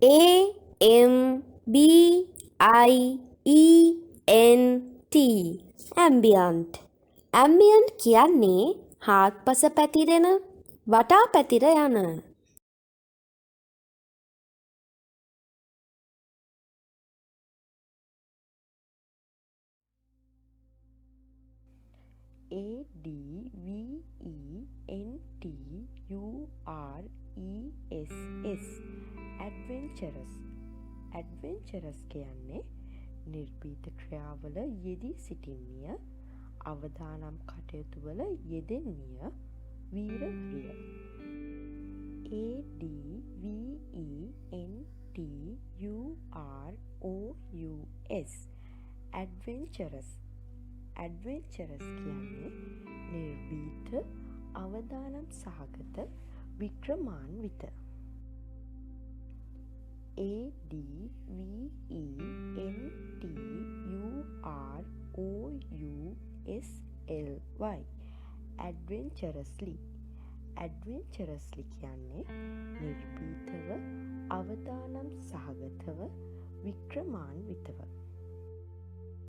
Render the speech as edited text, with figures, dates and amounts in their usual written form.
AMBIENT ambient. ambient කියන්නේ හාත්පස පැතිරෙන වටා පැතිර යන. ADVENTURES adventurous adventurous කියන්නේ නිර්භීත ක්‍රියාවල යෙදී සිටින්නේය අවදානම් කටයුතු වල යෙදෙන්නේය වීරවිය ADVENTUROUS adventurous adventurous කියන්නේ නිර්භීත අවදානම් සහගත වික්‍රමාන්විත ADVENTUROUSLY adventurously adventurously කියන්නේ නිර්භීතව අවදානම් සහගතව වික්‍රමාන්විතව